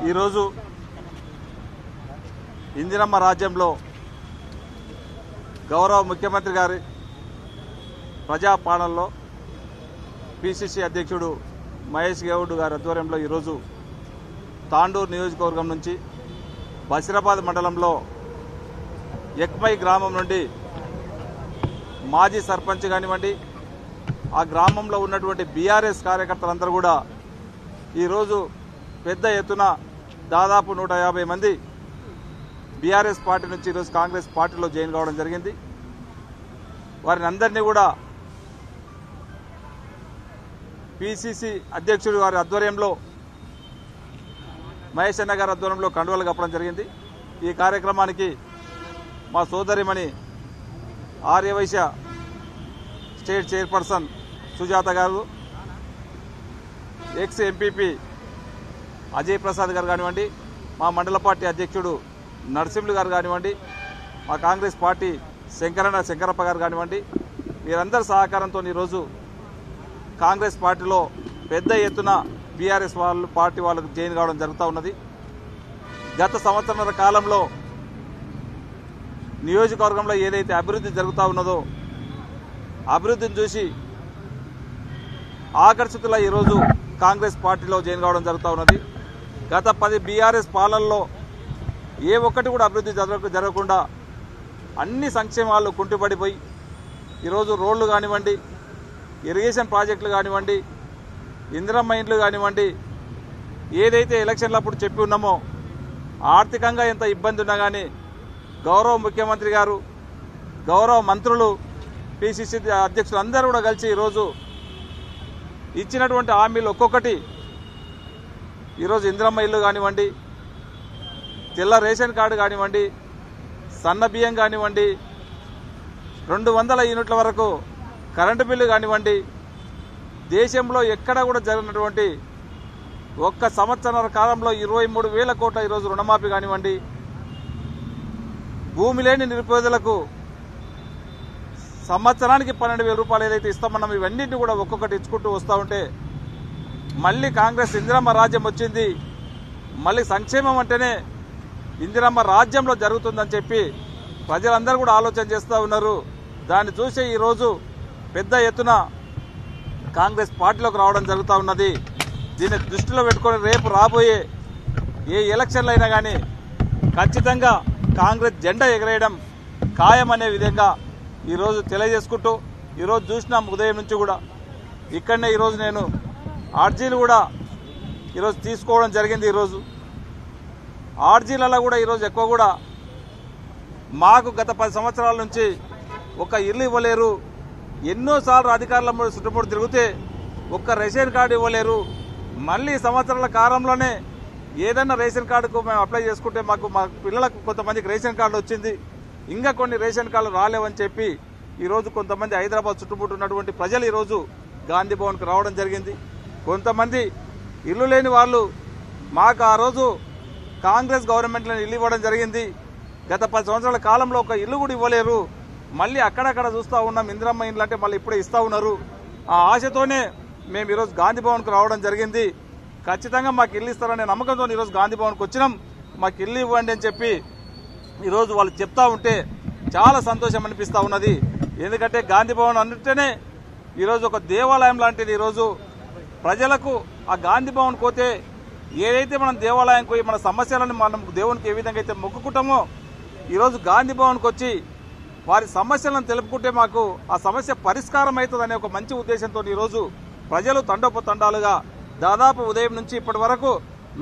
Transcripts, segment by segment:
ఈరోజు ఇందిరమ్మ రాజ్యంలో గౌరవ ముఖ్యమంత్రి గారి ప్రజాపాలనలో పిసిసి అధ్యక్షుడు మహేష్ గౌడ్ గారి ఆధ్వర్యంలో ఈరోజు తాండూరు నియోజకవర్గం నుంచి బసిరాబాద్ మండలంలో ఎక్మై గ్రామం నుండి మాజీ సర్పంచ్ కానివ్వండి, ఆ గ్రామంలో ఉన్నటువంటి బీఆర్ఎస్ కార్యకర్తలందరూ కూడా ఈరోజు పెద్ద ఎత్తున దాదాపు 150 మంది బీఆర్ఎస్ పార్టీ నుంచి ఈరోజు కాంగ్రెస్ పార్టీలో జాయిన్ కావడం జరిగింది. వారిని అందరినీ కూడా పిసిసి అధ్యక్షుడు గారి ఆధ్వర్యంలో మహేష్ అన్న గారి ఆధ్వర్యంలో కండువాలు కప్పడం జరిగింది. ఈ కార్యక్రమానికి మా సోదరిమణి ఆర్యవైశ్య స్టేట్ చైర్పర్సన్ సుజాత గారు, ఎక్స్ ఎంపీపీ అజయ్ ప్రసాద్ గారు కానివ్వండి, మా మండల పార్టీ అధ్యక్షుడు నరసింహులు గారు కానివ్వండి, మా కాంగ్రెస్ పార్టీ శంకరప్ప గారు కానివ్వండి, వీరందరి సహకారంతో ఈరోజు కాంగ్రెస్ పార్టీలో పెద్ద ఎత్తున బీఆర్ఎస్ పార్టీ వాళ్ళకు జాయిన్ కావడం జరుగుతూ ఉన్నది. గత సంవత్సరాల కాలంలో నియోజకవర్గంలో ఏదైతే అభివృద్ధి జరుగుతూ ఉన్నదో అభివృద్ధిని చూసి ఆకర్షితుల ఈరోజు కాంగ్రెస్ పార్టీలో జాయిన్ కావడం జరుగుతూ ఉన్నది. గత 10 బీఆర్ఎస్ పాలనలో ఏ ఒక్కటి కూడా అభివృద్ధి జరగకుండా అన్ని సంక్షేమాలు కుంటుపడిపోయి ఈరోజు రోడ్లు కానివ్వండి, ఇరిగేషన్ ప్రాజెక్టులు కానివ్వండి, ఇందిరమ్మ ఇండ్లు కానివ్వండి, ఏదైతే ఎలక్షన్లప్పుడు చెప్పి ఉన్నామో ఆర్థికంగా ఎంత ఇబ్బంది ఉన్నా కానీ గౌరవ ముఖ్యమంత్రి గారు, గౌరవ మంత్రులు, పిసిసి అధ్యక్షులు అందరూ కూడా కలిసి ఈరోజు ఇచ్చినటువంటి హామీలు ఒక్కొక్కటి ఈరోజు ఇందిరమ్మ ఇల్లు కానివ్వండి, తెల్ల రేషన్ కార్డు కానివ్వండి, సన్న బియ్యం కానివ్వండి, 200 యూనిట్ల వరకు కరెంటు బిల్లు కానివ్వండి, దేశంలో ఎక్కడ కూడా జరిగినటువంటి ఒక్క సంవత్సరాల కాలంలో 23,000 కోట్ల ఈరోజు రుణమాఫీ కానివ్వండి, భూమి లేని నిరుపేదలకు సంవత్సరానికి 12,000 రూపాయలు ఏదైతే ఇస్తామన్నాం ఇవన్నింటినీ కూడా ఒక్కొక్కటి ఇచ్చుకుంటూ వస్తూ ఉంటే మళ్ళీ కాంగ్రెస్ ఇందిరమ్మ రాజ్యం వచ్చింది, మళ్ళీ సంక్షేమం అంటేనే ఇందిరమ్మ రాజ్యంలో జరుగుతుందని చెప్పి ప్రజలందరూ కూడా ఆలోచన చేస్తూ ఉన్నారు. దాన్ని చూసి ఈరోజు పెద్ద ఎత్తున కాంగ్రెస్ పార్టీలోకి రావడం జరుగుతూ ఉన్నది. దీన్ని దృష్టిలో పెట్టుకొని రేపు రాబోయే ఏ ఎలక్షన్లు అయినా కానీ ఖచ్చితంగా కాంగ్రెస్ జెండా ఎగరేయడం ఖాయమనే విధంగా ఈరోజు తెలియజేసుకుంటూ ఈరోజు చూసినాం ఉదయం నుంచి కూడా ఇక్కడనే ఈరోజు నేను ఆర్జీలు కూడా ఈరోజు తీసుకోవడం జరిగింది. ఈరోజు ఆర్జీలలో కూడా ఈరోజు ఎక్కువ కూడా మాకు గత 10 సంవత్సరాల నుంచి ఒక ఇల్లు ఇవ్వలేరు, ఎన్నోసార్లు అధికారుల చుట్టుముట్టు తిరిగితే ఒక్క రేషన్ కార్డు ఇవ్వలేరు, మళ్ళీ సంవత్సరాల కాలంలోనే ఏదైనా రేషన్ కార్డుకు మేము అప్లై చేసుకుంటే మా పిల్లలకు కొంతమందికి రేషన్ కార్డు వచ్చింది, ఇంకా కొన్ని రేషన్ కార్డులు రాలేవని చెప్పి ఈరోజు కొంతమంది హైదరాబాద్ చుట్టుముట్టు ఉన్నటువంటి ప్రజలు ఈరోజు గాంధీ భవన్కు రావడం జరిగింది. కొంతమంది ఇల్లు లేని వాళ్ళు మాకు ఆ రోజు కాంగ్రెస్ గవర్నమెంట్లో ఇల్లు ఇవ్వడం జరిగింది, గత 10 సంవత్సరాల కాలంలో ఒక ఇల్లు కూడా ఇవ్వలేరు, మళ్ళీ అక్కడక్కడ చూస్తూ ఉన్నాం ఇందిరమ్మ ఇల్లు అంటే మళ్ళీ ఇప్పుడే ఇస్తూ ఉన్నారు. ఆ ఆశతోనే మేము ఈరోజు గాంధీ భవన్కు రావడం జరిగింది. ఖచ్చితంగా మాకు ఇల్లు ఇస్తారనే నమ్మకంతో ఈరోజు గాంధీ భవన్కి వచ్చినాం. మాకు ఇల్లు ఇవ్వండి అని చెప్పి ఈరోజు వాళ్ళు చెప్తా ఉంటే చాలా సంతోషం అనిపిస్తూ ఉన్నది. ఎందుకంటే గాంధీ భవన్ అన్నింటినే ఈరోజు ఒక దేవాలయం లాంటిది. ఈరోజు ప్రజలకు ఆ గాంధీ భవన్ పోతే ఏదైతే మనం దేవాలయానికి పోయి మన సమస్యలను మనం దేవునికి ఏ విధంగా అయితే మొక్కుకుంటామో ఈరోజు గాంధీ భవన్కి వచ్చి వారి సమస్యలను తెలుపుకుంటే మాకు ఆ సమస్య పరిష్కారం అవుతుందనే ఒక మంచి ఉద్దేశంతో ఈరోజు ప్రజలు తండోపతండాలుగా దాదాపు ఉదయం నుంచి ఇప్పటి వరకు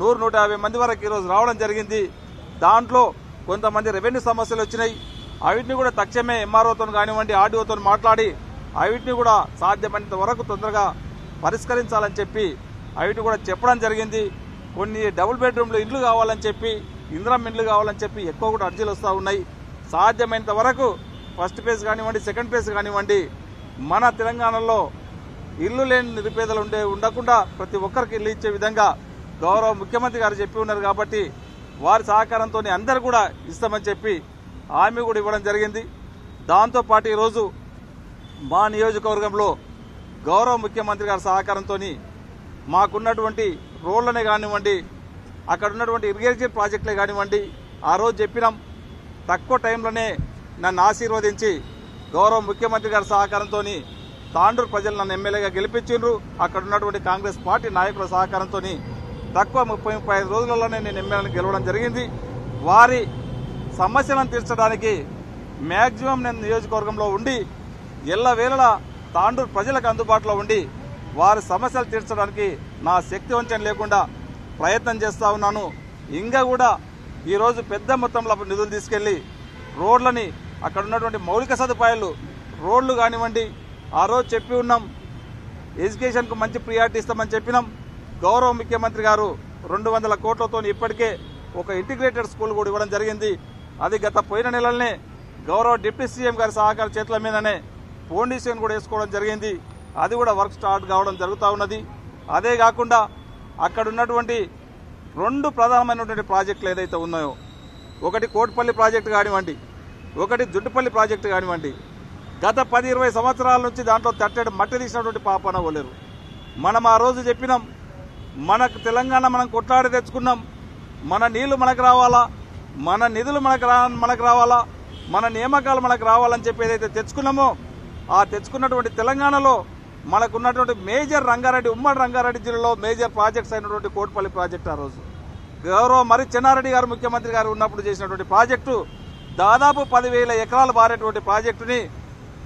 100-150 మంది వరకు ఈరోజు రావడం జరిగింది. దాంట్లో కొంతమంది రెవెన్యూ సమస్యలు వచ్చినాయి, అవిటిని కూడా తక్షణమే ఎంఆర్ఓతో కానివ్వండి ఆర్డీఓతో మాట్లాడి అవిటిని కూడా సాధ్యమైనంత వరకు తొందరగా పరిష్కరించాలని చెప్పి అవిటి కూడా చెప్పడం జరిగింది. కొన్ని డబుల్ బెడ్రూమ్లు ఇండ్లు కావాలని చెప్పి ఇందిరమ్మ ఇండ్లు కావాలని చెప్పి ఎక్కువ కూడా అర్జీలు వస్తూ ఉన్నాయి. సాధ్యమైనంత వరకు ఫస్ట్ ఫేజ్ కానివ్వండి సెకండ్ ఫేజ్ కానివ్వండి మన తెలంగాణలో ఇల్లు లేని నిరుపేదలు ఉండకుండా ప్రతి ఒక్కరికి ఇల్లు ఇచ్చే విధంగా గౌరవ ముఖ్యమంత్రి గారు చెప్పి ఉన్నారు కాబట్టి వారి సహకారంతో అందరూ కూడా ఇస్తామని చెప్పి హామీ కూడా ఇవ్వడం జరిగింది. దాంతోపాటు ఈరోజు మా నియోజకవర్గంలో గౌరవ ముఖ్యమంత్రి గారి సహకారంతో మాకున్నటువంటి రోడ్లనే కానివ్వండి అక్కడ ఉన్నటువంటి ఇరిగేషన్ ప్రాజెక్టులే కానివ్వండి ఆ రోజు చెప్పినాం తక్కువ టైంలోనే నన్ను ఆశీర్వదించి గౌరవ ముఖ్యమంత్రి గారి సహకారంతో తాండూరు ప్రజలు నన్ను ఎమ్మెల్యేగా గెలిపించిండ్రు. అక్కడ ఉన్నటువంటి కాంగ్రెస్ పార్టీ నాయకుల సహకారంతో తక్కువ 35 రోజులలోనే నేను ఎమ్మెల్యేని గెలవడం జరిగింది. వారి సమస్యలను తీర్చడానికి మ్యాక్సిమం నేను నియోజకవర్గంలో ఉండి ఎల్లవేళలా తాండూరు ప్రజలకు అందుబాటులో ఉండి వారి సమస్యలు తీర్చడానికి నా శక్తి వంచన లేకుండా ప్రయత్నం చేస్తూ ఉన్నాను. ఇంకా కూడా ఈరోజు పెద్ద మొత్తంలో నిధులు తీసుకెళ్లి రోడ్లని అక్కడ ఉన్నటువంటి మౌలిక సదుపాయాలు రోడ్లు కానివ్వండి ఆ రోజు చెప్పి ఉన్నాం. ఎడ్యుకేషన్కు మంచి ప్రియారిటీ ఇస్తామని చెప్పినాం. గౌరవ ముఖ్యమంత్రి గారు 200 కోట్లతో ఇప్పటికే ఒక ఇంటిగ్రేటెడ్ స్కూల్ కూడా ఇవ్వడం జరిగింది. అది గత పోయిన నెలలనే గౌరవ డిప్యూటీ సీఎం గారి సహకార చేతుల మీదనే ఫౌండేషన్ కూడా వేసుకోవడం జరిగింది. అది కూడా వర్క్ స్టార్ట్ కావడం జరుగుతూ ఉన్నది. అదే కాకుండా అక్కడ ఉన్నటువంటి 2 ప్రధానమైనటువంటి ప్రాజెక్టులు ఏదైతే ఉన్నాయో ఒకటి కోటిపల్లి ప్రాజెక్టు కానివ్వండి ఒకటి జుట్టుపల్లి ప్రాజెక్టు కానివ్వండి గత 10-20 సంవత్సరాల నుంచి దాంట్లో తట్టెడు మట్టి తీసినటువంటి పాపన పోలేరు. మనం ఆ రోజు చెప్పినాం మనకు తెలంగాణ మనం కొట్లాడి తెచ్చుకున్నాం, మన నీళ్లు మనకు రావాలా, మన నిధులు మనకు రావాలా, మన నియామకాలు మనకు రావాలని చెప్పి ఏదైతే తెచ్చుకున్నామో ఆ తెచ్చుకున్నటువంటి తెలంగాణలో మనకున్నటువంటి మేజర్ ఉమ్మడి రంగారెడ్డి జిల్లాలో మేజర్ ప్రాజెక్ట్స్ అయినటువంటి కోటిపల్లి ప్రాజెక్టు ఆ రోజు గౌరవ మరి చెన్నారెడ్డి గారు ముఖ్యమంత్రి గారు ఉన్నప్పుడు చేసినటువంటి ప్రాజెక్టు దాదాపు 10,000 ఎకరాలు బారేటువంటి ప్రాజెక్టుని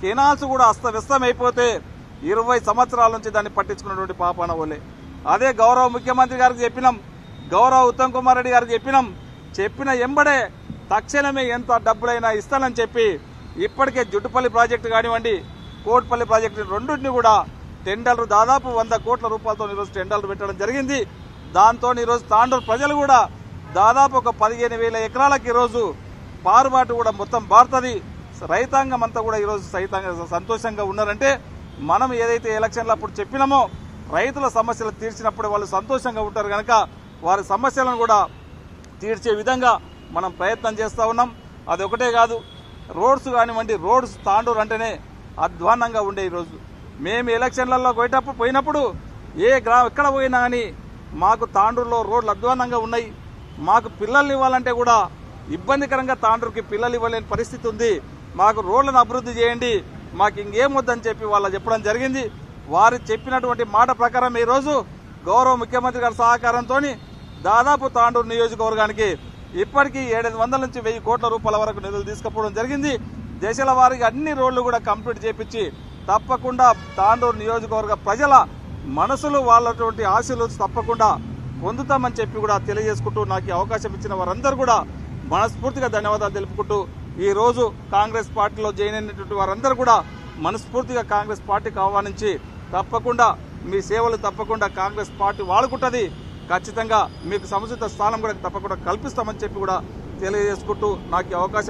కెనాల్స్ కూడా అస్తవ్యస్తమైపోతే 20 సంవత్సరాల నుంచి దాన్ని పట్టించుకున్నటువంటి పాపాన ఓలే. అదే గౌరవ ముఖ్యమంత్రి గారికి చెప్పినాం, గౌరవ ఉత్తమ్ కుమార్ రెడ్డి గారికి చెప్పిన ఎంబడే తక్షణమే ఎంత డబ్బులైనా ఇస్తానని చెప్పి ఇప్పటికే జుట్టుపల్లి ప్రాజెక్టు కానివ్వండి కోటిపల్లి ప్రాజెక్టు రెండింటిని కూడా టెండర్లు దాదాపు 100 కోట్ల రూపాయలతో ఈరోజు టెండర్లు పెట్టడం జరిగింది. దాంతో ఈరోజు తాండూరు ప్రజలు కూడా దాదాపు ఒక 15,000 ఎకరాలకు ఈరోజు పారుబాటు కూడా మొత్తం భారతది. రైతాంగం అంతా కూడా ఈరోజు సంతోషంగా ఉన్నారంటే మనం ఏదైతే ఎలక్షన్లు అప్పుడు చెప్పినామో రైతుల సమస్యలు తీర్చినప్పుడు వాళ్ళు సంతోషంగా ఉంటారు కనుక వారి సమస్యలను కూడా తీర్చే విధంగా మనం ప్రయత్నం చేస్తూ ఉన్నాం. అది ఒకటే కాదు, రోడ్స్ కానివ్వండి, రోడ్స్ తాండూరు అంటేనే అధ్వాన్నంగా ఉండే ఈరోజు మేము ఎలక్షన్లలో పోయినప్పుడు ఎక్కడ పోయినా కానీ మాకు తాండూరులో రోడ్లు అధ్వాన్నంగా ఉన్నాయి. మాకు పిల్లల్ని ఇవ్వాలంటే కూడా ఇబ్బందికరంగా తాండూరుకి పిల్లలు ఇవ్వలేని పరిస్థితి ఉంది. మాకు రోడ్లను అభివృద్ధి చేయండి, మాకు ఇంకేం వద్దని చెప్పి వాళ్ళు చెప్పడం జరిగింది. వారు చెప్పినటువంటి మాట ప్రకారం ఈరోజు గౌరవ ముఖ్యమంత్రి గారి సహకారంతో దాదాపు తాండూరు నియోజకవర్గానికి ఇప్పటికీ 700 నుంచి 1000 కోట్ల రూపాయల వరకు నిధులు తీసుకుపోవడం జరిగింది. దశల వారీగా అన్ని రోడ్లు కూడా కంప్లీట్ చేపించి తప్పకుండా తాండూరు నియోజకవర్గ ప్రజల మనసులు వాళ్ళటువంటి ఆశలు తప్పకుండా పొందుతామని చెప్పి కూడా తెలియజేసుకుంటూ నాకు అవకాశం ఇచ్చిన వారందరూ కూడా మనస్ఫూర్తిగా ధన్యవాదాలు తెలుపుకుంటూ ఈ రోజు కాంగ్రెస్ పార్టీలో జాయిన్ అయినటువంటి వారందరూ కూడా మనస్ఫూర్తిగా కాంగ్రెస్ పార్టీకి ఆహ్వానించి తప్పకుండా మీ సేవలు తప్పకుండా కాంగ్రెస్ పార్టీ వాడుకుంటుంది, ఖచ్చితంగా మీకు సముచిత స్థానం కూడా తప్పకుండా కల్పిస్తామని చెప్పి కూడా తెలియజేసుకుంటూ నాకు అవకాశం